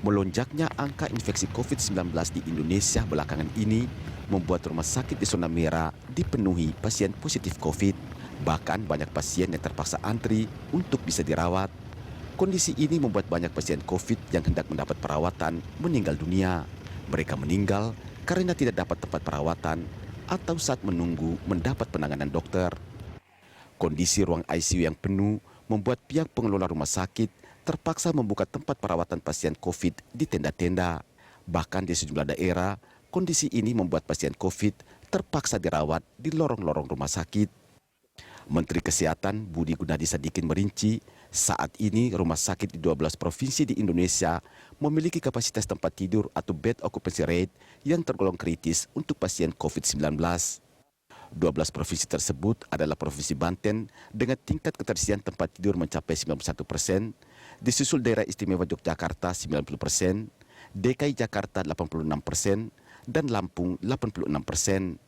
Melonjaknya angka infeksi COVID-19 di Indonesia belakangan ini membuat rumah sakit di zona merah dipenuhi pasien positif COVID. Bahkan banyak pasien yang terpaksa antri untuk bisa dirawat. Kondisi ini membuat banyak pasien COVID yang hendak mendapat perawatan meninggal dunia. Mereka meninggal karena tidak dapat tempat perawatan atau saat menunggu mendapat penanganan dokter. Kondisi ruang ICU yang penuh membuat pihak pengelola rumah sakit terpaksa membuka tempat perawatan pasien COVID di tenda-tenda. Bahkan di sejumlah daerah, kondisi ini membuat pasien COVID terpaksa dirawat di lorong-lorong rumah sakit. Menteri Kesehatan Budi Gunadi Sadikin merinci, saat ini rumah sakit di 12 provinsi di Indonesia memiliki kapasitas tempat tidur atau bed occupancy rate yang tergolong kritis untuk pasien COVID-19. 12 provinsi tersebut adalah Provinsi Banten dengan tingkat keterisian tempat tidur mencapai 91%, disusul daerah istimewa Yogyakarta 90%, DKI Jakarta 86%, dan Lampung 86%.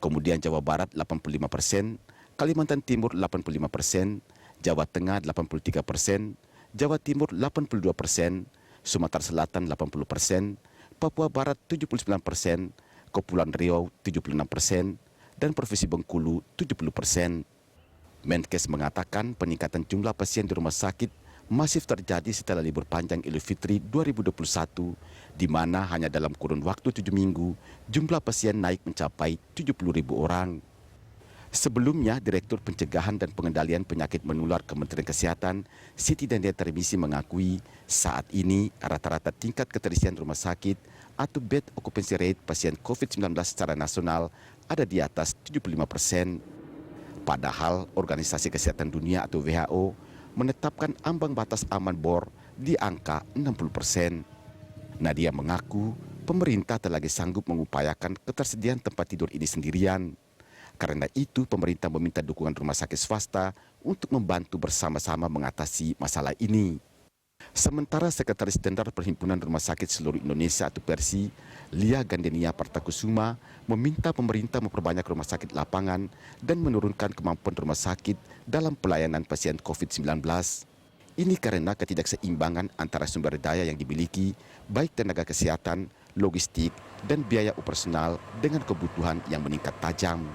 Kemudian Jawa Barat 85%, Kalimantan Timur 85%, Jawa Tengah 83%, Jawa Timur 82%, Sumatera Selatan 80%, Papua Barat 79%, Kepulauan Riau 76%, dan Provinsi Bengkulu 70%. Menkes mengatakan peningkatan jumlah pasien di rumah sakit masif terjadi setelah libur panjang Idul Fitri 2021, di mana hanya dalam kurun waktu 7 minggu jumlah pasien naik mencapai 70.000 orang. Sebelumnya, Direktur Pencegahan dan Pengendalian Penyakit Menular Kementerian Kesehatan, Siti Nadia Tarmizi mengakui saat ini rata-rata tingkat keterisian rumah sakit atau bed occupancy rate pasien COVID-19 secara nasional ada di atas 75%. Padahal Organisasi Kesehatan Dunia atau WHO menetapkan ambang batas aman bor di angka 60%. Nadia mengaku pemerintah telah lagi sanggup mengupayakan ketersediaan tempat tidur ini sendirian. Karena itu, pemerintah meminta dukungan rumah sakit swasta untuk membantu bersama-sama mengatasi masalah ini. Sementara Sekretaris Jenderal Perhimpunan Rumah Sakit Seluruh Indonesia atau PERSI, Lia Gandenia Partakusuma, meminta pemerintah memperbanyak rumah sakit lapangan dan menurunkan kemampuan rumah sakit dalam pelayanan pasien COVID-19. Ini karena ketidakseimbangan antara sumber daya yang dimiliki, baik tenaga kesehatan, logistik, dan biaya operasional dengan kebutuhan yang meningkat tajam.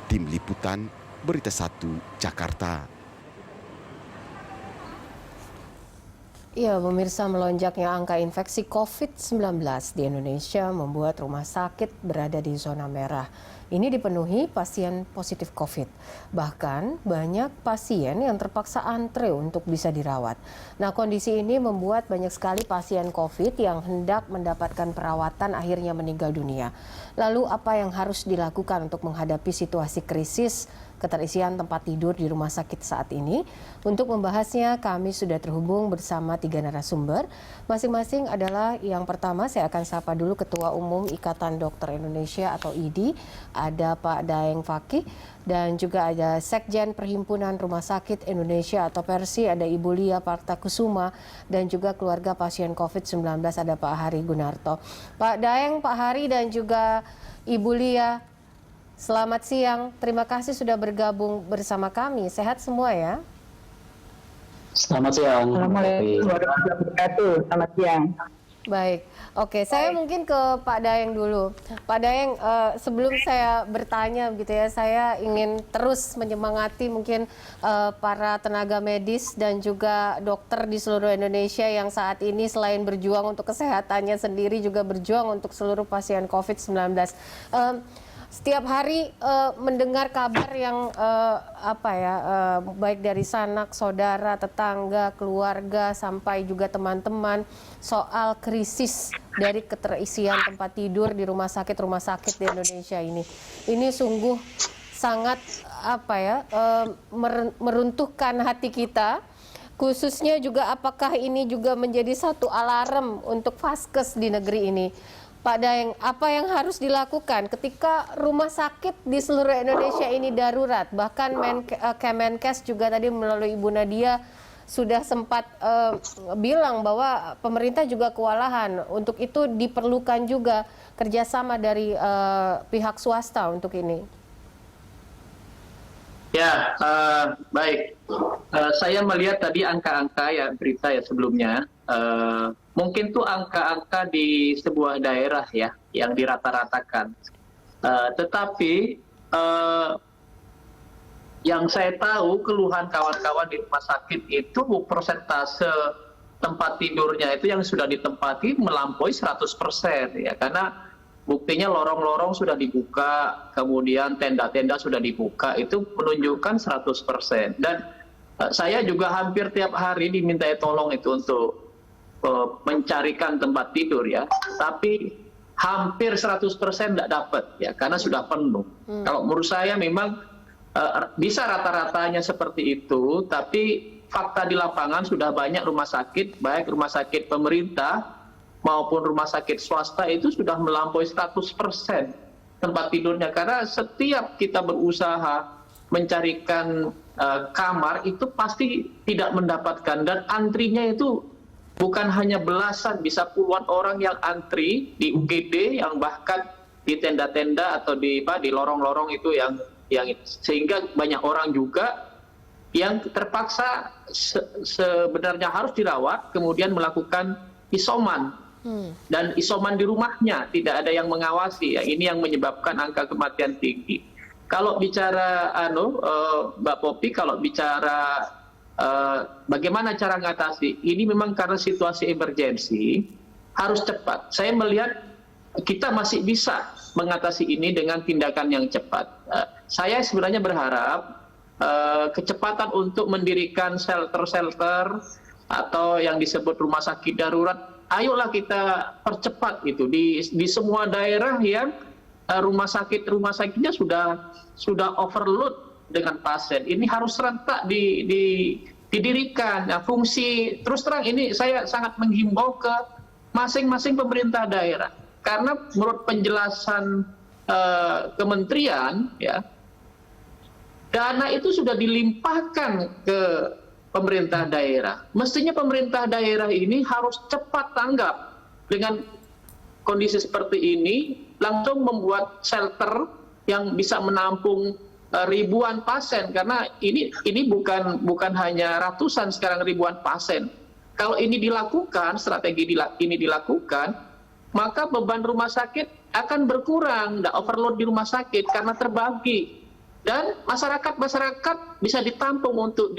Tim Liputan, Berita 1, Jakarta. Ya, pemirsa, melonjaknya angka infeksi COVID-19 di Indonesia membuat rumah sakit berada di zona merah. Ini dipenuhi pasien positif COVID. Bahkan banyak pasien yang terpaksa antre untuk bisa dirawat. Nah, kondisi ini membuat banyak sekali pasien COVID yang hendak mendapatkan perawatan akhirnya meninggal dunia. Lalu apa yang harus dilakukan untuk menghadapi situasi krisis keterisian tempat tidur di rumah sakit saat ini? Untuk membahasnya kami sudah terhubung bersama 3 narasumber. Masing-masing adalah yang pertama saya akan sapa dulu Ketua Umum Ikatan Dokter Indonesia atau IDI, ada Pak Daeng Fakih, dan juga ada Sekjen Perhimpunan Rumah Sakit Indonesia atau PERSI, ada Ibu Lia Partakusuma, dan juga keluarga pasien COVID-19 ada Pak Hari Gunarto. Pak Daeng, Pak Hari, dan juga Ibu Lia, selamat siang. Terima kasih sudah bergabung bersama kami. Sehat semua ya? Selamat siang. Assalamualaikum warahmatullahi wabarakatuh. Selamat siang. Baik, oke, saya mungkin ke Pak Daeng dulu. Pak Daeng, sebelum saya bertanya gitu ya, saya ingin terus menyemangati mungkin para tenaga medis dan juga dokter di seluruh Indonesia yang saat ini selain berjuang untuk kesehatannya sendiri juga berjuang untuk seluruh pasien COVID-19. Setiap hari mendengar kabar yang baik dari sanak, saudara, tetangga, keluarga, sampai juga teman-teman soal krisis dari keterisian tempat tidur di rumah sakit di Indonesia ini. Ini sungguh sangat meruntuhkan hati kita. Khususnya juga apakah ini juga menjadi satu alarm untuk vaskes di negeri ini? Pak Daeng, apa yang harus dilakukan ketika rumah sakit di seluruh Indonesia ini darurat? Bahkan Kemenkes juga tadi melalui Ibu Nadia sudah sempat bilang bahwa pemerintah juga kewalahan. Untuk itu diperlukan juga kerjasama dari pihak swasta untuk ini. Ya, baik. Saya melihat tadi angka-angka ya berita ya sebelumnya. Mungkin tuh angka-angka di sebuah daerah ya yang dirata-ratakan. Tetapi yang saya tahu keluhan kawan-kawan di rumah sakit itu persentase tempat tidurnya itu yang sudah ditempati melampaui 100% ya, karena buktinya lorong-lorong sudah dibuka, kemudian tenda-tenda sudah dibuka, itu menunjukkan 100%. Dan saya juga hampir tiap hari dimintai tolong itu untuk mencarikan tempat tidur ya, tapi hampir 100% tidak dapat ya, karena sudah penuh. Kalau menurut saya memang bisa rata-ratanya seperti itu, tapi fakta di lapangan sudah banyak rumah sakit, baik rumah sakit pemerintah maupun rumah sakit swasta itu sudah melampaui 100% tempat tidurnya, karena setiap kita berusaha mencarikan kamar itu pasti tidak mendapatkan, dan antrinya itu bukan hanya belasan, bisa puluhan orang yang antri di UGD, yang bahkan di tenda-tenda atau di lorong-lorong itu yang sehingga banyak orang juga yang terpaksa sebenarnya harus dirawat, kemudian melakukan isoman. Dan isoman di rumahnya, tidak ada yang mengawasi ya, ini yang menyebabkan angka kematian tinggi. Kalau bicara Mbak Popi, kalau bicara bagaimana cara mengatasi ini, memang karena situasi emergensi harus cepat. Saya melihat kita masih bisa mengatasi ini dengan tindakan yang cepat. Saya sebenarnya berharap kecepatan untuk mendirikan shelter-shelter atau yang disebut rumah sakit darurat, ayolah kita percepat itu di semua daerah yang rumah sakitnya sudah overload dengan pasien. Ini harus serentak didirikan. Nah, fungsi terus terang ini saya sangat menghimbau ke masing-masing pemerintah daerah, karena menurut penjelasan kementerian ya, dana itu sudah dilimpahkan ke pemerintah daerah. Mestinya pemerintah daerah ini harus cepat tanggap dengan kondisi seperti ini, langsung membuat shelter yang bisa menampung ribuan pasien, karena ini bukan hanya ratusan, sekarang ribuan pasien. Kalau ini dilakukan, strategi ini dilakukan, maka beban rumah sakit akan berkurang, tidak overload di rumah sakit karena terbagi, dan masyarakat bisa ditampung untuk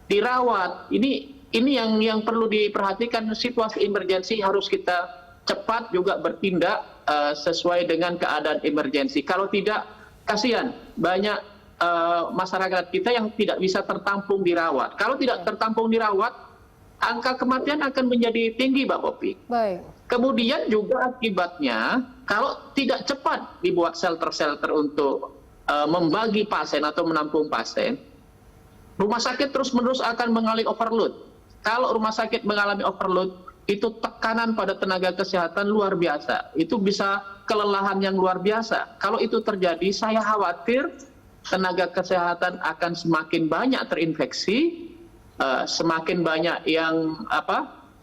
dirawat. Ini yang perlu diperhatikan. Situasi emergensi harus kita cepat juga bertindak sesuai dengan keadaan emergensi. Kalau tidak, kasihan banyak masyarakat kita yang tidak bisa tertampung dirawat. Kalau tidak tertampung dirawat, angka kematian akan menjadi tinggi, Mbak Popi. Baik. Kemudian juga akibatnya, kalau tidak cepat dibuat shelter-shelter untuk membagi pasien atau menampung pasien, rumah sakit terus-menerus akan mengalami overload. Kalau rumah sakit mengalami overload, itu tekanan pada tenaga kesehatan luar biasa. Itu bisa kelelahan yang luar biasa. Kalau itu terjadi, saya khawatir tenaga kesehatan akan semakin banyak terinfeksi, semakin banyak yang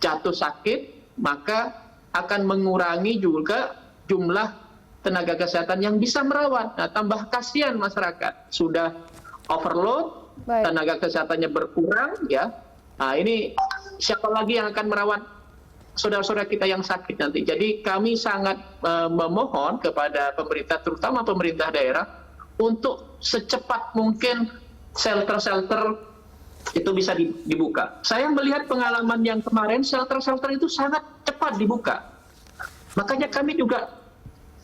jatuh sakit, maka akan mengurangi juga jumlah tenaga kesehatan yang bisa merawat. Nah, tambah kasihan masyarakat. Sudah overload, Baik. tenaga kesehatannya berkurang ya. Nah, ini siapa lagi yang akan merawat saudara-saudara kita yang sakit nanti. Jadi kami sangat memohon kepada pemerintah, terutama pemerintah daerah, untuk secepat mungkin shelter-shelter itu bisa dibuka. Saya melihat pengalaman yang kemarin, shelter-shelter itu sangat cepat dibuka. Makanya kami juga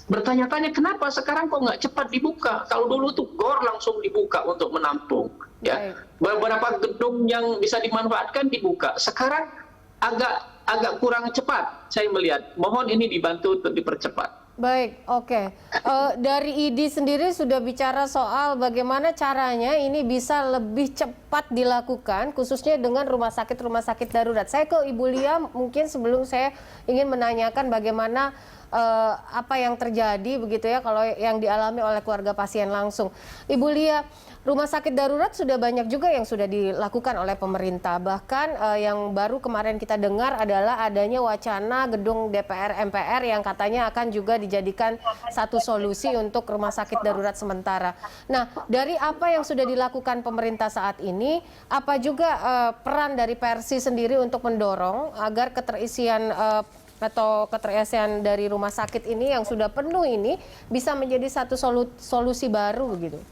bertanya-tanya, kenapa sekarang kok nggak cepat dibuka? Kalau dulu tuh GOR langsung dibuka untuk menampung. Ya, beberapa gedung yang bisa dimanfaatkan dibuka. Sekarang agak kurang cepat, saya melihat. Mohon ini dibantu untuk dipercepat. Baik, oke. Dari IDI sendiri sudah bicara soal bagaimana caranya ini bisa lebih cepat dilakukan, khususnya dengan rumah sakit darurat. Saya ke Ibu Lia, mungkin sebelum saya ingin menanyakan bagaimana apa yang terjadi begitu ya kalau yang dialami oleh keluarga pasien langsung. Ibu Lia, rumah sakit darurat sudah banyak juga yang sudah dilakukan oleh pemerintah. Bahkan yang baru kemarin kita dengar adalah adanya wacana gedung DPR MPR yang katanya akan juga dijadikan satu solusi untuk rumah sakit darurat sementara. Nah, dari apa yang sudah dilakukan pemerintah saat ini, apa juga peran dari Persi sendiri untuk mendorong agar keterisian atau keterisian dari rumah sakit ini yang sudah penuh ini bisa menjadi satu solusi baru begitu?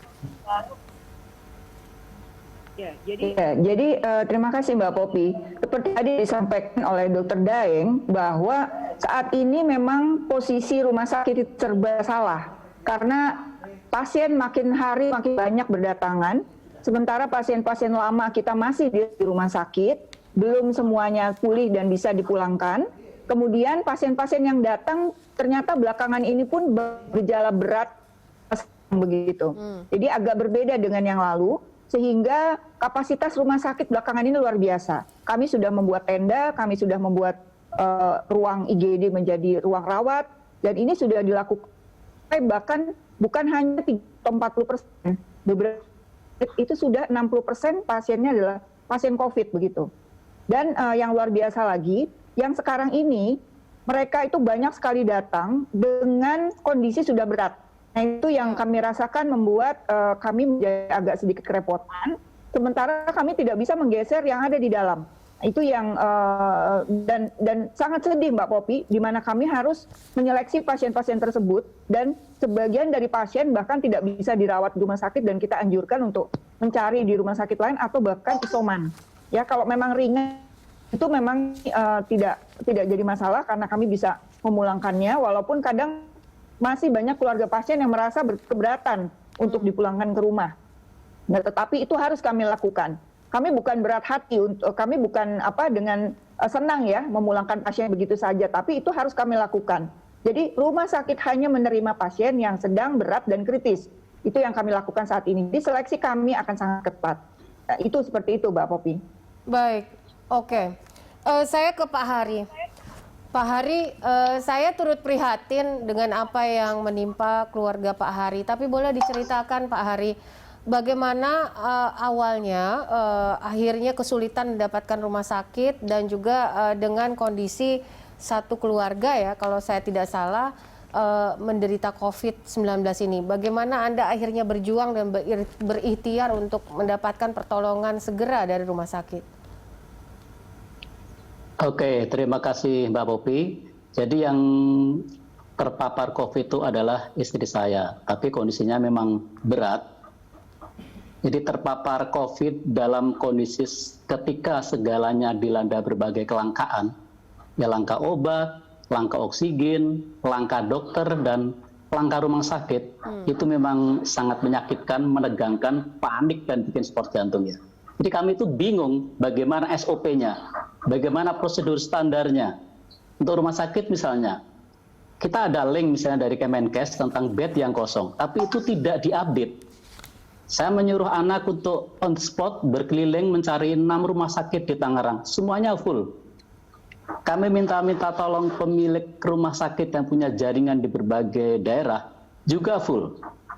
Jadi terima kasih Mbak Popi. Seperti tadi disampaikan oleh Dr. Daeng bahwa saat ini memang posisi rumah sakit itu serba salah karena pasien makin hari makin banyak berdatangan, sementara pasien-pasien lama kita masih di rumah sakit, belum semuanya pulih dan bisa dipulangkan. Kemudian pasien-pasien yang datang ternyata belakangan ini pun bergejala berat begitu. Jadi agak berbeda dengan yang lalu, sehingga kapasitas rumah sakit belakangan ini luar biasa. Kami sudah membuat tenda, kami sudah membuat ruang IGD menjadi ruang rawat, dan ini sudah dilakukan bahkan bukan hanya 40%, beberapa itu sudah 60% pasiennya adalah pasien COVID begitu. Dan yang luar biasa lagi, yang sekarang ini mereka itu banyak sekali datang dengan kondisi sudah berat. Nah itu yang kami rasakan membuat kami menjadi agak sedikit kerepotan, sementara kami tidak bisa menggeser yang ada di dalam. Itu yang dan sangat sedih Mbak Popi, di mana kami harus menyeleksi pasien-pasien tersebut dan sebagian dari pasien bahkan tidak bisa dirawat di rumah sakit dan kita anjurkan untuk mencari di rumah sakit lain atau bahkan isoman. Ya kalau memang ringan itu memang tidak jadi masalah karena kami bisa memulangkannya, walaupun kadang masih banyak keluarga pasien yang merasa keberatan untuk dipulangkan ke rumah. Nah, tetapi itu harus kami lakukan. Kami bukan berat hati, kami bukan dengan senang ya memulangkan pasien begitu saja, tapi itu harus kami lakukan. Jadi rumah sakit hanya menerima pasien yang sedang, berat, dan kritis. Itu yang kami lakukan saat ini. Di seleksi kami akan sangat ketat. Nah, itu seperti itu Mbak Popi. Baik, oke. Saya ke Pak Hari. Pak Hari, saya turut prihatin dengan apa yang menimpa keluarga Pak Hari. Tapi boleh diceritakan Pak Hari, bagaimana awalnya akhirnya kesulitan mendapatkan rumah sakit dan juga dengan kondisi satu keluarga ya, kalau saya tidak salah, menderita COVID-19 ini. Bagaimana Anda akhirnya berjuang dan berikhtiar untuk mendapatkan pertolongan segera dari rumah sakit? Oke, terima kasih Mbak Popi. Jadi yang terpapar COVID itu adalah istri saya, tapi kondisinya memang berat. Jadi terpapar COVID dalam kondisi ketika segalanya dilanda berbagai kelangkaan, ya langka obat, langka oksigen, langka dokter, dan langka rumah sakit. Itu memang sangat menyakitkan, menegangkan, panik, dan bikin sport jantung ya. Jadi kami itu bingung bagaimana SOP-nya, bagaimana prosedur standarnya. Untuk rumah sakit misalnya, kita ada link misalnya dari Kemenkes tentang bed yang kosong, tapi itu tidak diupdate. Saya menyuruh anak untuk on the spot berkeliling mencari 6 rumah sakit di Tangerang, semuanya full. Kami minta tolong pemilik rumah sakit yang punya jaringan di berbagai daerah, juga full.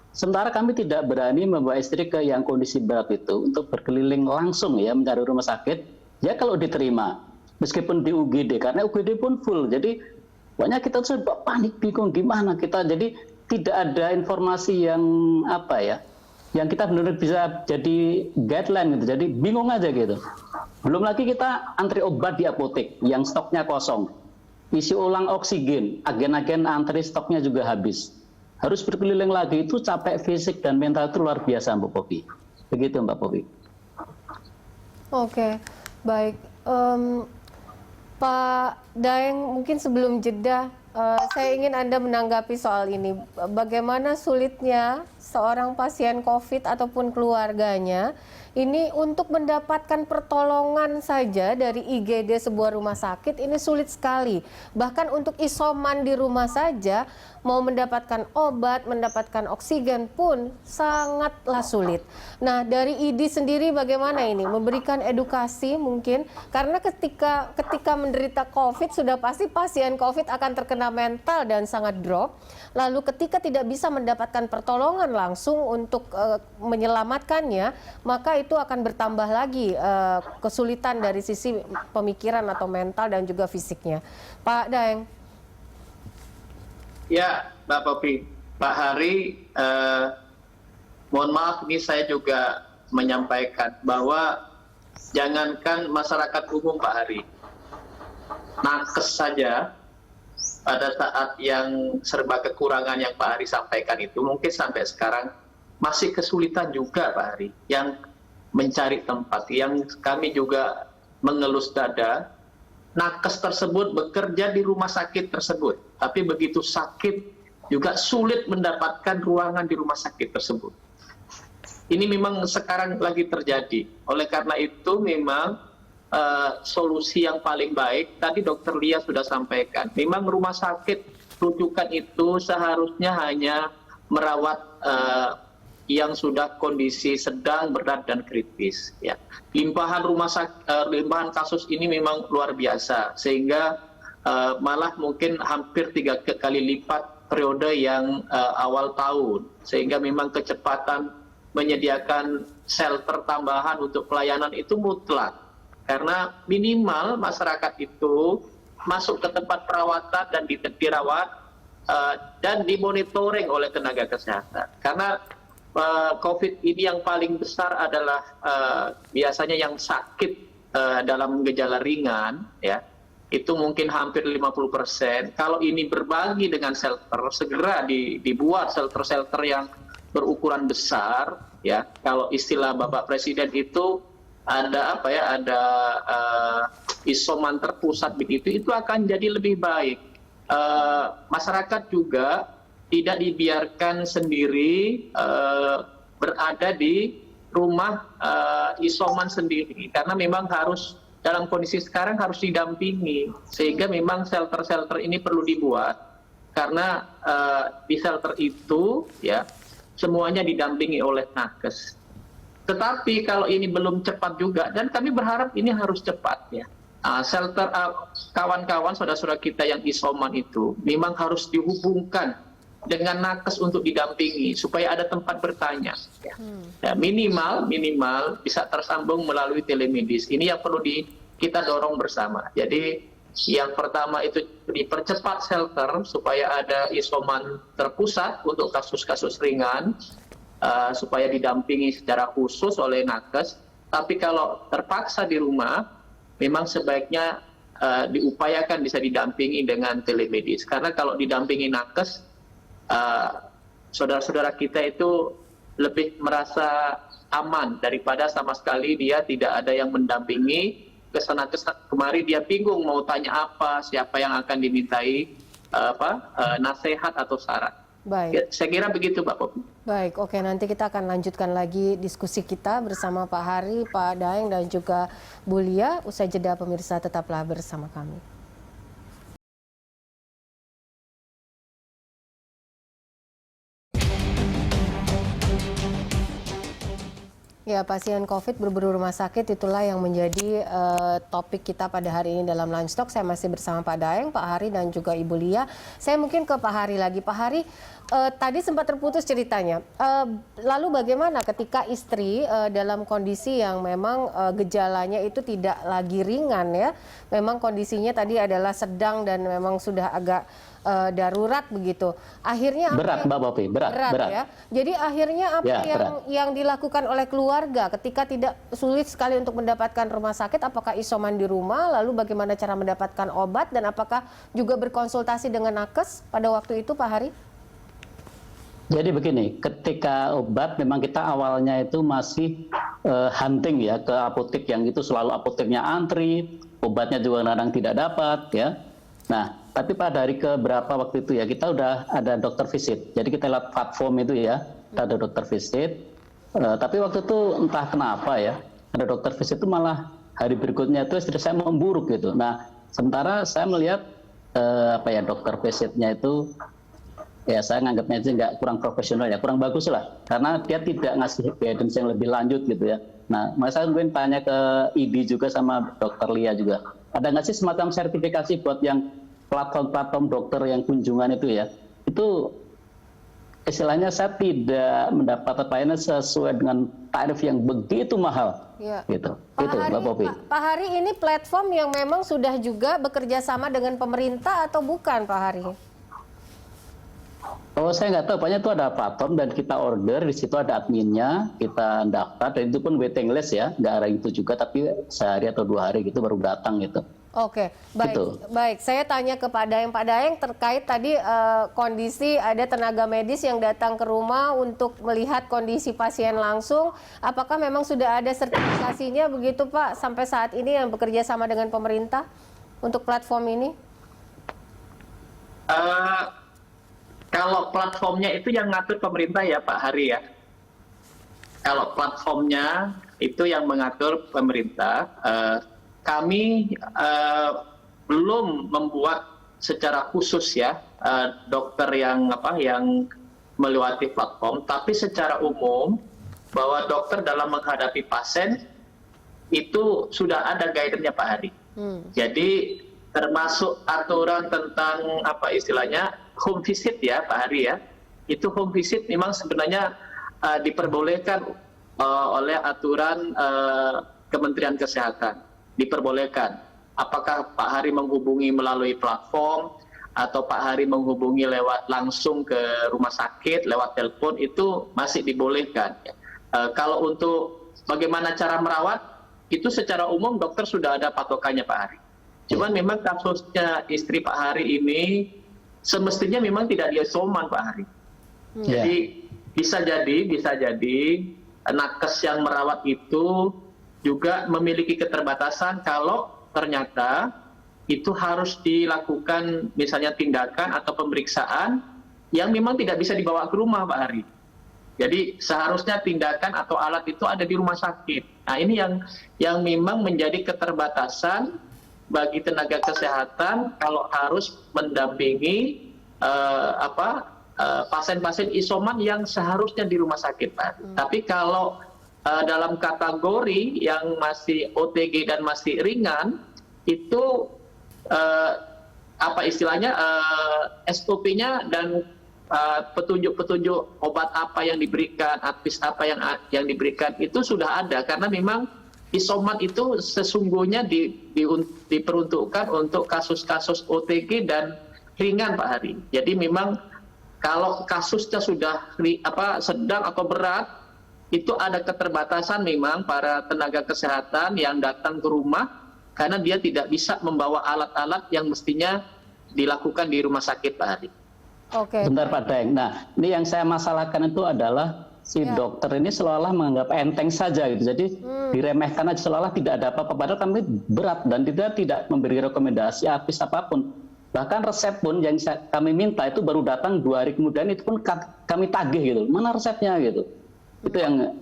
Sementara kami tidak berani membawa istri ke yang kondisi berat itu untuk berkeliling langsung ya mencari rumah sakit. Ya kalau diterima, meskipun di UGD, karena UGD pun full. Jadi banyak kita tuh panik, bingung gimana kita. Jadi tidak ada informasi yang yang kita benar-benar bisa jadi guideline gitu. Jadi bingung aja gitu. Belum lagi kita antri obat di apotek yang stoknya kosong. Isi ulang oksigen, agen-agen antri stoknya juga habis. Harus berkeliling lagi, itu capek fisik dan mental itu luar biasa Mbak Popi. Begitu Mbak Popi. Oke, baik. Pak Daeng, mungkin sebelum jeda, saya ingin Anda menanggapi soal ini. Bagaimana sulitnya seorang pasien COVID ataupun keluarganya ini untuk mendapatkan pertolongan saja dari IGD sebuah rumah sakit ini sulit sekali. Bahkan untuk isoman di rumah saja mau mendapatkan obat, mendapatkan oksigen pun sangatlah sulit. Nah, dari ID sendiri bagaimana ini? Memberikan edukasi mungkin karena ketika menderita COVID sudah pasti pasien COVID akan terkena mental dan sangat drop. Lalu ketika tidak bisa mendapatkan pertolongan langsung untuk menyelamatkannya, maka itu akan bertambah lagi kesulitan dari sisi pemikiran atau mental dan juga fisiknya. Pak Daeng. Ya, Mbak Popi. Pak Hari, mohon maaf ini saya juga menyampaikan bahwa jangankan masyarakat umum Pak Hari, nakes saja pada saat yang serba kekurangan yang Pak Hari sampaikan itu mungkin sampai sekarang masih kesulitan juga Pak Hari yang mencari tempat, yang kami juga mengelus dada. Nakes tersebut bekerja di rumah sakit tersebut, tapi begitu sakit juga sulit mendapatkan ruangan di rumah sakit tersebut. Ini memang sekarang lagi terjadi. Oleh karena itu memang solusi yang paling baik, tadi Dokter Lia sudah sampaikan, memang rumah sakit rujukan itu seharusnya hanya merawat yang sudah kondisi sedang, berat, dan kritis. Ya. Limpahan limpahan kasus ini memang luar biasa, sehingga malah mungkin hampir 3 kali lipat periode yang awal tahun, sehingga memang kecepatan menyediakan shelter tambahan untuk pelayanan itu mutlak, karena minimal masyarakat itu masuk ke tempat perawatan dan dirawat dan dimonitoring oleh tenaga kesehatan. Karena COVID ini yang paling besar adalah biasanya yang sakit dalam gejala ringan, ya, itu mungkin hampir 50%. Kalau ini berbagi dengan shelter, segera dibuat shelter-shelter yang berukuran besar, ya. Kalau istilah Bapak Presiden itu ada apa ya? Ada isoman terpusat begitu, itu akan jadi lebih baik. Masyarakat juga tidak dibiarkan sendiri berada di rumah isoman sendiri, karena memang harus dalam kondisi sekarang harus didampingi, sehingga memang shelter-shelter ini perlu dibuat, karena di shelter itu ya semuanya didampingi oleh nakes. Tetapi kalau ini belum cepat juga, dan kami berharap ini harus cepat ya. Shelter kawan-kawan saudara-saudara kita yang isoman itu memang harus dihubungkan dengan nakes untuk didampingi supaya ada tempat bertanya. Ya, minimal bisa tersambung melalui telemedis. Ini yang perlu kita dorong bersama. Jadi yang pertama itu dipercepat shelter supaya ada isoman terpusat untuk kasus-kasus ringan, supaya didampingi secara khusus oleh nakes. Tapi kalau terpaksa di rumah, memang sebaiknya diupayakan bisa didampingi dengan telemedis. Karena kalau didampingi nakes, saudara-saudara kita itu lebih merasa aman daripada sama sekali dia tidak ada yang mendampingi, kesana kemari dia bingung mau tanya apa, siapa yang akan dimintai nasihat atau saran. Baik. Ya, saya kira begitu Mbak Popi. Baik, oke, nanti kita akan lanjutkan lagi diskusi kita bersama Pak Hari, Pak Daeng, dan juga Bu Lia. Usai jeda pemirsa, tetaplah bersama kami. Ya, pasien COVID berburu rumah sakit, itulah yang menjadi topik kita pada hari ini dalam Lunch Talk. Saya masih bersama Pak Daeng, Pak Hari, dan juga Ibu Lia. Saya mungkin ke Pak Hari lagi. Pak Hari, tadi sempat terputus ceritanya. Lalu bagaimana ketika istri dalam kondisi yang memang gejalanya itu tidak lagi ringan ya. Memang kondisinya tadi adalah sedang dan memang sudah agak darurat begitu. Akhirnya berat Mbak Popi, berat ya. Jadi akhirnya apa yang dilakukan oleh keluarga ketika tidak sulit sekali untuk mendapatkan rumah sakit, apakah isoman di rumah, lalu bagaimana cara mendapatkan obat, dan apakah juga berkonsultasi dengan nakes pada waktu itu Pak Hari? Jadi begini, ketika obat memang kita awalnya itu masih hunting ya ke apotek, yang itu selalu apoteknya antri, obatnya juga kadang tidak dapat ya. Nah, tapi pada hari keberapa waktu itu ya kita udah ada dokter visit. Jadi kita lihat platform itu ya. ada dokter visit. Tapi waktu itu entah kenapa ya, ada dokter visit itu malah hari berikutnya itu istri saya memburuk gitu. Nah, sementara saya melihat dokter visitnya itu ya saya nganggapnya itu nggak kurang profesional ya, kurang bagus lah, karena dia tidak ngasih guidance yang lebih lanjut gitu ya. Nah, saya mungkin tanya ke ID juga sama dokter Lia juga, ada nggak sih semacam sertifikasi buat yang platform dokter yang kunjungan itu ya, itu istilahnya saya tidak mendapat sesuai dengan tarif yang begitu mahal. Ya. Gitu. Pak Hari, Mbak Popi. Pak Hari, ini platform yang memang sudah juga bekerja sama dengan pemerintah atau bukan, Pak Hari? Oh, saya nggak tahu. Pokoknya itu ada platform dan kita order, di situ ada adminnya, kita daftar, dan itu pun waiting list ya, nggak hari itu juga, tapi sehari atau 2 hari gitu baru datang gitu. Oke, baik, Gitu. baik. Saya tanya ke Pak Daeng terkait tadi kondisi ada tenaga medis yang datang ke rumah untuk melihat kondisi pasien langsung. Apakah memang sudah ada sertifikasinya begitu Pak sampai saat ini yang bekerja sama dengan pemerintah untuk platform ini? Kalau platformnya itu yang ngatur pemerintah ya Pak Hari ya. Kalau platformnya itu yang mengatur pemerintah. Kami belum membuat secara khusus ya dokter yang melewati platform, tapi secara umum bahwa dokter dalam menghadapi pasien itu sudah ada guidance-nya Pak Hari. Jadi termasuk aturan tentang home visit ya Pak Hari ya. Itu home visit memang sebenarnya diperbolehkan oleh aturan Kementerian Kesehatan. Diperbolehkan. Apakah Pak Hari menghubungi melalui platform atau Pak Hari menghubungi lewat langsung ke rumah sakit lewat telepon, itu masih dibolehkan. Kalau untuk bagaimana cara merawat, itu secara umum dokter sudah ada patokannya Pak Hari. Cuman memang kasusnya istri Pak Hari ini semestinya memang tidak diisoman Pak Hari. Jadi bisa jadi nakes yang merawat itu juga memiliki keterbatasan kalau ternyata itu harus dilakukan misalnya tindakan atau pemeriksaan yang memang tidak bisa dibawa ke rumah Pak Hari. Jadi seharusnya tindakan atau alat itu ada di rumah sakit. Nah ini yang memang menjadi keterbatasan bagi tenaga kesehatan kalau harus mendampingi pasien-pasien isoman yang seharusnya di rumah sakit Pak Hari. Tapi kalau dalam kategori yang masih OTG dan masih ringan, itu SOP-nya dan petunjuk-petunjuk obat apa yang diberikan, advis apa yang diberikan itu sudah ada, karena memang isoman itu sesungguhnya diperuntukkan untuk kasus-kasus OTG dan ringan Pak Hari. Jadi memang kalau kasusnya sudah sedang atau berat, itu ada keterbatasan memang para tenaga kesehatan yang datang ke rumah karena dia tidak bisa membawa alat-alat yang mestinya dilakukan di rumah sakit Pak Hari. Oke. Bentar Pak Daeng. Nah, ini yang saya masalahkan itu adalah si dokter ini seolah menganggap enteng saja gitu. Jadi diremehkan aja seolah tidak ada apa-apa. Padahal kami berat dan tidak memberi rekomendasi advis apapun. Bahkan resep pun yang kami minta itu baru datang 2 hari kemudian, itu pun kami tagih gitu. Mana resepnya gitu. Itu yang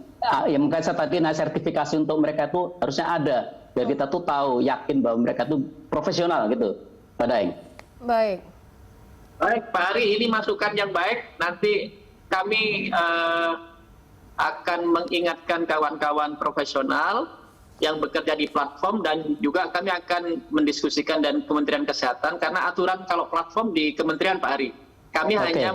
mungkin saya tadi sertifikasi untuk mereka itu harusnya ada biar kita tuh tahu, yakin bahwa mereka tuh profesional gitu Pak Daeng. Baik Pak Hari, ini masukan yang baik. Nanti kami akan mengingatkan kawan-kawan profesional yang bekerja di platform, dan juga kami akan mendiskusikan dengan Kementerian Kesehatan, karena aturan kalau platform di Kementerian Pak Hari. Kami hanya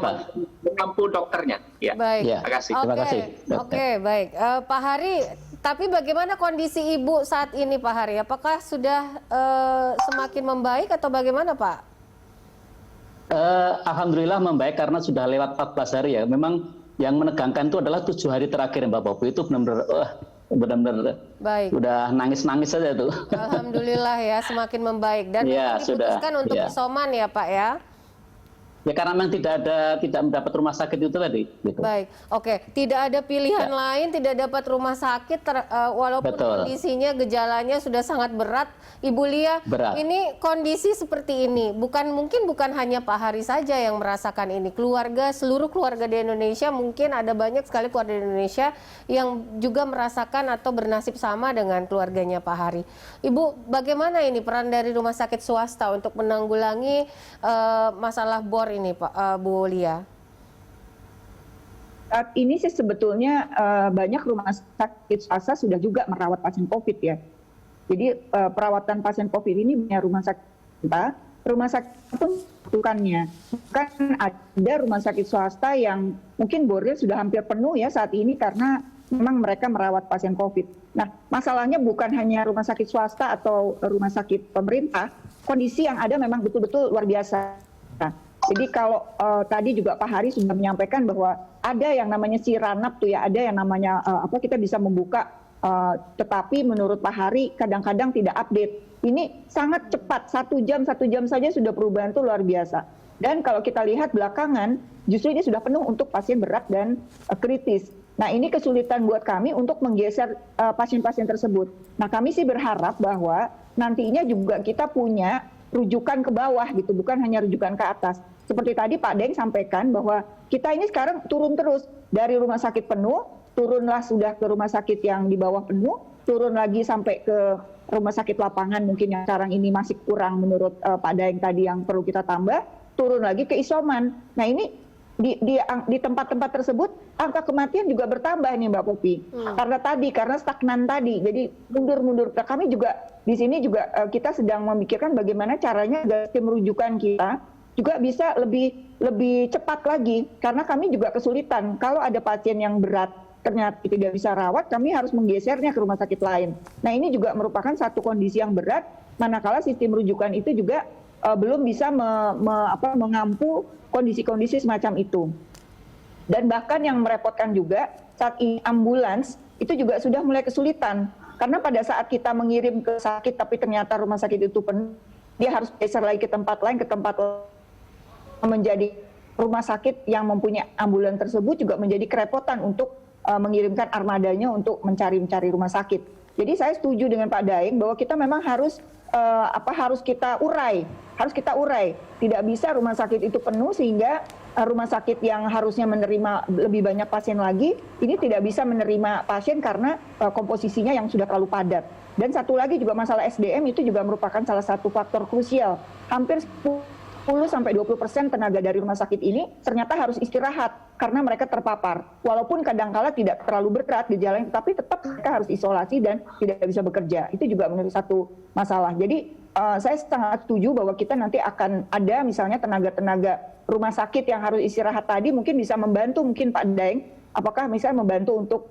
mengampu dokternya. Ya. Baik. Ya. Terima kasih. Oke, baik. Pak Hari, tapi bagaimana kondisi Ibu saat ini Pak Hari? Apakah sudah semakin membaik atau bagaimana Pak? Alhamdulillah membaik karena sudah lewat 14 hari ya. Memang yang menegangkan itu adalah 7 hari terakhir Mbak Popi, itu benar-benar udah nangis-nangis saja tuh. Alhamdulillah ya, semakin membaik dan ya, diputuskan untuk ya. isoman ya Pak ya. Ya karena memang tidak mendapat rumah sakit itu tadi. Gitu. Baik, oke. Tidak ada pilihan lain, tidak dapat rumah sakit, walaupun Betul. kondisinya, gejalanya sudah sangat berat. Ibu Lia, Berat. ini kondisi seperti ini, mungkin bukan hanya Pak Hari saja yang merasakan ini. Seluruh keluarga di Indonesia, mungkin ada banyak sekali keluarga di Indonesia yang juga merasakan atau bernasib sama dengan keluarganya Pak Hari. Ibu, bagaimana ini peran dari rumah sakit swasta untuk menanggulangi masalah bor ini, Pak Bu Lia? Saat ini sih sebetulnya banyak rumah sakit swasta sudah juga merawat pasien COVID ya. Jadi perawatan pasien COVID ini punya rumah sakit pun bukannya. Kan ada rumah sakit swasta yang mungkin bornya sudah hampir penuh ya saat ini karena memang mereka merawat pasien COVID. Nah, masalahnya bukan hanya rumah sakit swasta atau rumah sakit pemerintah, kondisi yang ada memang betul-betul luar biasa. Jadi kalau tadi juga Pak Hari sudah menyampaikan bahwa ada yang namanya siranap tuh ya, ada yang namanya kita bisa membuka, tetapi menurut Pak Hari kadang-kadang tidak update. Ini sangat cepat, 1 jam saja sudah perubahan tuh luar biasa. Dan kalau kita lihat belakangan, justru ini sudah penuh untuk pasien berat dan kritis. Nah ini kesulitan buat kami untuk menggeser pasien-pasien tersebut. Nah kami sih berharap bahwa nantinya juga kita punya rujukan ke bawah gitu, bukan hanya rujukan ke atas. Seperti tadi Pak Daeng sampaikan bahwa kita ini sekarang turun terus dari rumah sakit penuh, turunlah sudah ke rumah sakit yang di bawah penuh, turun lagi sampai ke rumah sakit lapangan mungkin yang sekarang ini masih kurang menurut Pak Daeng tadi yang perlu kita tambah, turun lagi ke isoman. Nah ini di tempat-tempat tersebut angka kematian juga bertambah nih Mbak Popi. Karena stagnan tadi. Jadi mundur-mundur. Nah, kami juga di sini juga kita sedang memikirkan bagaimana caranya agar tim rujukan kita juga bisa lebih cepat lagi karena kami juga kesulitan. Kalau ada pasien yang berat ternyata tidak bisa rawat, kami harus menggesernya ke rumah sakit lain. Nah, ini juga merupakan satu kondisi yang berat manakala sistem rujukan itu juga belum bisa mengampu kondisi-kondisi semacam itu. Dan bahkan yang merepotkan juga saat ini ambulans itu juga sudah mulai kesulitan karena pada saat kita mengirim ke sakit tapi ternyata rumah sakit itu penuh, dia harus geser lagi ke tempat lain menjadi rumah sakit yang mempunyai ambulans tersebut juga menjadi kerepotan untuk mengirimkan armadanya untuk mencari rumah sakit. Jadi saya setuju dengan Pak Daeng bahwa kita memang harus kita urai. Tidak bisa rumah sakit itu penuh sehingga rumah sakit yang harusnya menerima lebih banyak pasien lagi ini tidak bisa menerima pasien karena komposisinya yang sudah terlalu padat. Dan satu lagi juga masalah SDM itu juga merupakan salah satu faktor krusial. Hampir 10-20% tenaga dari rumah sakit ini ternyata harus istirahat karena mereka terpapar. Walaupun kadangkala tidak terlalu berat gejalanya, tapi tetap mereka harus isolasi dan tidak bisa bekerja. Itu juga menjadi satu masalah. Jadi saya sangat setuju bahwa kita nanti akan ada misalnya tenaga-tenaga rumah sakit yang harus istirahat tadi mungkin bisa membantu mungkin Pak Daeng, apakah misalnya membantu untuk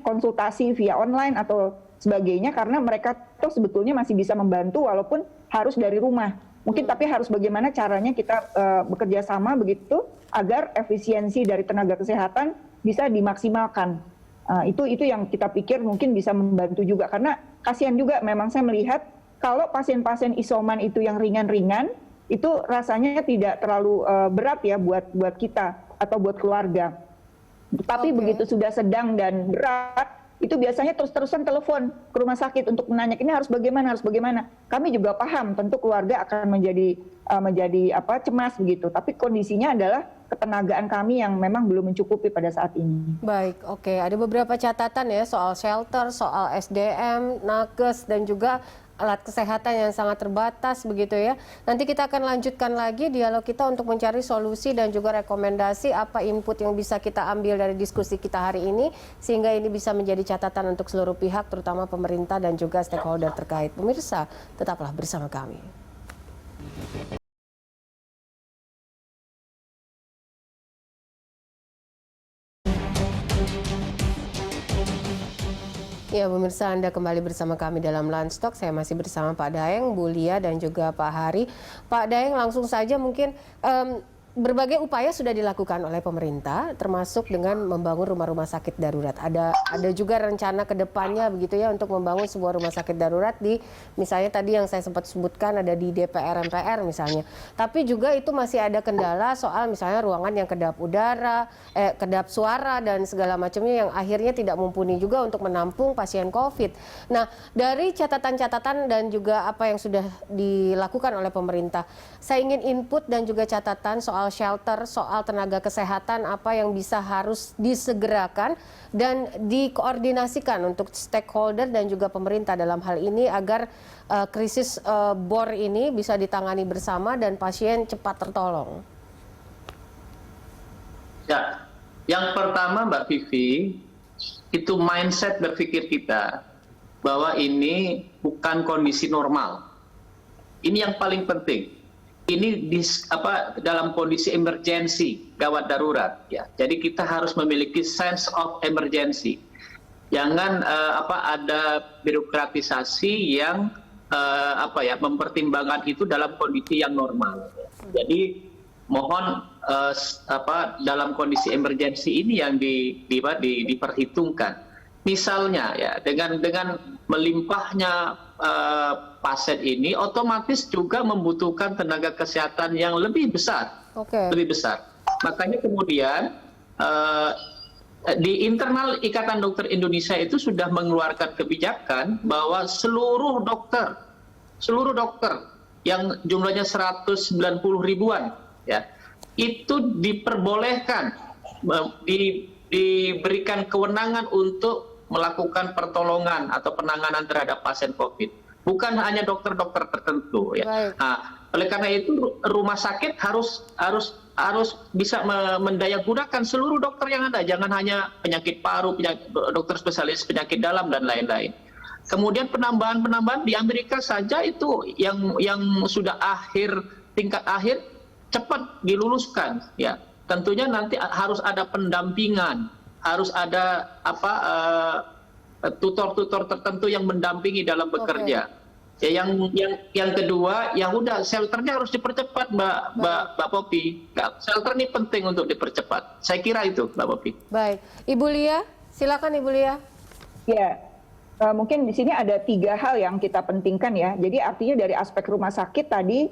konsultasi via online atau sebagainya karena mereka tuh sebetulnya masih bisa membantu walaupun harus dari rumah. Mungkin tapi harus bagaimana caranya kita bekerja sama begitu agar efisiensi dari tenaga kesehatan bisa dimaksimalkan. Itu yang kita pikir mungkin bisa membantu juga karena kasihan juga memang saya melihat kalau pasien-pasien isoman itu yang ringan-ringan itu rasanya tidak terlalu berat ya buat kita atau buat keluarga. Tapi begitu sudah sedang dan berat itu biasanya terus-terusan telepon ke rumah sakit untuk menanyakan ini harus bagaimana. Kami juga paham tentu keluarga akan menjadi cemas begitu. Tapi kondisinya adalah ketenagaan kami yang memang belum mencukupi pada saat ini. Baik, oke. Ada beberapa catatan ya soal shelter, soal SDM, nakes dan juga alat kesehatan yang sangat terbatas begitu ya. Nanti kita akan lanjutkan lagi dialog kita untuk mencari solusi dan juga rekomendasi apa input yang bisa kita ambil dari diskusi kita hari ini sehingga ini bisa menjadi catatan untuk seluruh pihak terutama pemerintah dan juga stakeholder terkait. Pemirsa, tetaplah bersama kami. Ya, pemirsa, Anda kembali bersama kami dalam Lunch Talk. Saya masih bersama Pak Daeng, Bu Lia, dan juga Pak Hari. Pak Daeng, langsung saja mungkin berbagai upaya sudah dilakukan oleh pemerintah, termasuk dengan membangun rumah-rumah sakit darurat. Ada juga rencana ke depannya begitu ya untuk membangun sebuah rumah sakit darurat di, misalnya tadi yang saya sempat sebutkan ada di DPR MPR misalnya. Tapi juga itu masih ada kendala soal misalnya ruangan yang kedap udara, kedap suara dan segala macamnya yang akhirnya tidak mumpuni juga untuk menampung pasien COVID. Nah, dari catatan-catatan dan juga apa yang sudah dilakukan oleh pemerintah, saya ingin input dan juga catatan soal shelter, soal tenaga kesehatan, apa yang harus disegerakan dan dikoordinasikan untuk stakeholder dan juga pemerintah dalam hal ini agar krisis bor ini bisa ditangani bersama dan pasien cepat tertolong. Ya, yang pertama Mbak Vivi, itu mindset berpikir kita bahwa ini bukan kondisi normal. Ini yang paling penting. Ini dalam kondisi emergency, gawat darurat ya. Jadi kita harus memiliki sense of emergency. Jangan ada birokratisasi yang mempertimbangkan itu dalam kondisi yang normal. Jadi mohon dalam kondisi emergency ini yang diperhitungkan. Misalnya ya dengan melimpahnya pasien ini otomatis juga membutuhkan tenaga kesehatan yang lebih besar, lebih besar. Makanya kemudian di internal Ikatan Dokter Indonesia itu sudah mengeluarkan kebijakan bahwa seluruh dokter yang jumlahnya 190 ribuan, ya, itu diperbolehkan diberikan kewenangan untuk melakukan pertolongan atau penanganan terhadap pasien COVID. Bukan hanya dokter-dokter tertentu ya. Nah, oleh karena itu rumah sakit harus bisa mendayagunakan seluruh dokter yang ada, jangan hanya penyakit paru, dokter spesialis penyakit dalam dan lain-lain. Kemudian penambahan di Amerika saja itu yang sudah tingkat akhir cepat diluluskan ya. Tentunya nanti harus ada pendampingan, harus ada tutor-tutor tertentu yang mendampingi dalam bekerja. Ya, yang kedua, ya udah shelternya harus dipercepat, Mbak Popi. Shelter ini penting untuk dipercepat. Saya kira itu, Mbak Popi. Baik, Ibu Lia, silakan Ibu Lia. Ya, mungkin di sini ada 3 hal yang kita pentingkan ya. Jadi artinya dari aspek rumah sakit tadi,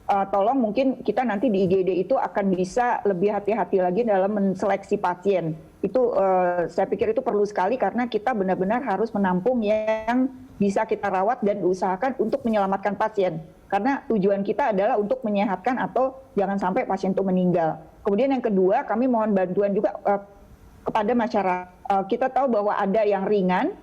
tolong mungkin kita nanti di IGD itu akan bisa lebih hati-hati lagi dalam menseleksi pasien. Itu saya pikir itu perlu sekali karena kita benar-benar harus menampung yang bisa kita rawat dan diusahakan untuk menyelamatkan pasien. Karena tujuan kita adalah untuk menyehatkan atau jangan sampai pasien itu meninggal. Kemudian yang kedua, kami mohon bantuan juga kepada masyarakat. Kita tahu bahwa ada yang ringan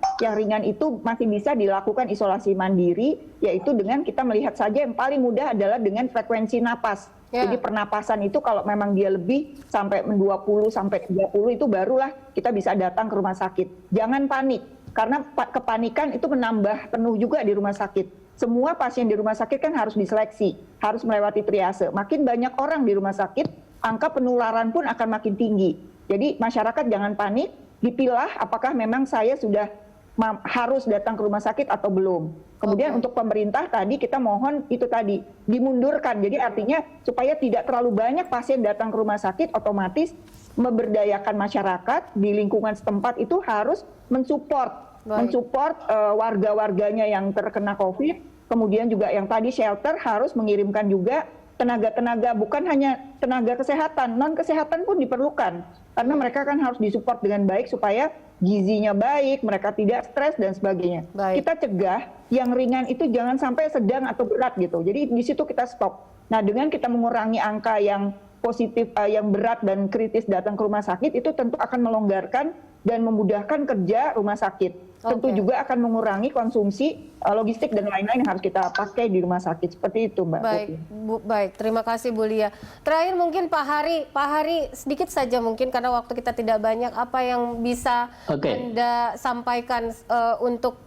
itu masih bisa dilakukan isolasi mandiri, yaitu dengan kita melihat saja yang paling mudah adalah dengan frekuensi napas. Jadi pernapasan itu kalau memang dia lebih sampai 20 sampai 30 itu barulah kita bisa datang ke rumah sakit. Jangan panik, karena kepanikan itu menambah penuh juga di rumah sakit. Semua pasien di rumah sakit kan harus diseleksi, harus melewati triase. Makin banyak orang di rumah sakit, angka penularan pun akan makin tinggi. Jadi masyarakat jangan panik, dipilah apakah memang saya sudah harus datang ke rumah sakit atau belum. Kemudian untuk pemerintah tadi kita mohon itu tadi dimundurkan. Jadi artinya supaya tidak terlalu banyak pasien datang ke rumah sakit, otomatis memberdayakan masyarakat di lingkungan setempat itu harus mensupport warga-warganya yang terkena COVID. Kemudian juga yang tadi shelter harus mengirimkan juga tenaga-tenaga, bukan hanya tenaga kesehatan, non-kesehatan pun diperlukan. Karena mereka kan harus disupport dengan baik supaya gizinya baik, mereka tidak stres dan sebagainya. Kita cegah yang ringan itu jangan sampai sedang atau berat gitu. Jadi di situ kita stop. Nah, dengan kita mengurangi angka yang positif, yang berat dan kritis datang ke rumah sakit, itu tentu akan melonggarkan dan memudahkan kerja rumah sakit. Tentu juga akan mengurangi konsumsi logistik dan lain-lain yang harus kita pakai di rumah sakit. Seperti itu, Mbak. Baik, terima kasih Bu Lia. Terakhir mungkin Pak Hari sedikit saja mungkin karena waktu kita tidak banyak, apa yang bisa Anda sampaikan untuk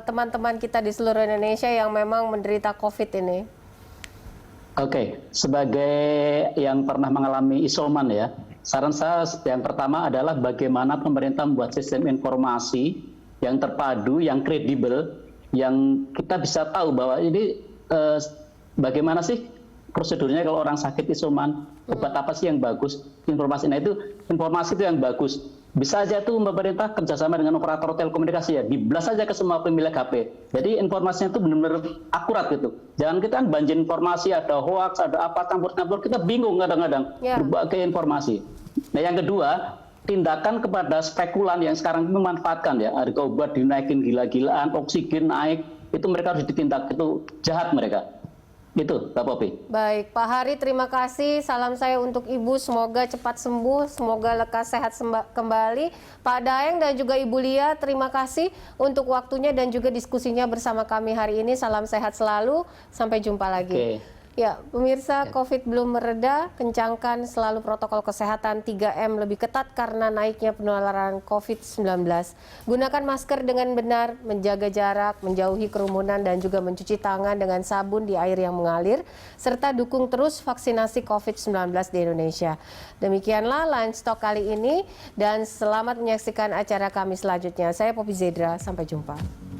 teman-teman kita di seluruh Indonesia yang memang menderita COVID ini? Sebagai yang pernah mengalami isoman ya, saran saya yang pertama adalah bagaimana pemerintah membuat sistem informasi yang terpadu, yang kredibel, yang kita bisa tahu bahwa ini bagaimana sih prosedurnya kalau orang sakit isoman, obat apa sih yang bagus, informasi. Nah itu informasi itu yang bagus. Bisa aja tuh pemerintah kerjasama dengan operator telekomunikasi ya, diblas aja ke semua pemilik HP. Jadi informasinya itu benar-benar akurat gitu. Jangan kita banjir informasi, ada hoax, ada apa campur-campur, kita bingung kadang-kadang berbagai informasi. Nah yang kedua, tindakan kepada spekulan yang sekarang memanfaatkan ya, harga obat dinaikin gila-gilaan, oksigen naik, itu mereka harus ditindak, itu jahat mereka. Itu, Mbak Popi. Baik, Pak Hari, terima kasih. Salam saya untuk Ibu, semoga cepat sembuh, semoga lekas sehat kembali. Pak Daeng dan juga Ibu Lia, terima kasih untuk waktunya dan juga diskusinya bersama kami hari ini. Salam sehat selalu, sampai jumpa lagi. Oke. Ya, pemirsa, COVID belum mereda, kencangkan selalu protokol kesehatan 3M lebih ketat karena naiknya penularan COVID-19. Gunakan masker dengan benar, menjaga jarak, menjauhi kerumunan, dan juga mencuci tangan dengan sabun di air yang mengalir, serta dukung terus vaksinasi COVID-19 di Indonesia. Demikianlah Lunch Talk kali ini, dan selamat menyaksikan acara kami selanjutnya. Saya Poppy Zedra, sampai jumpa.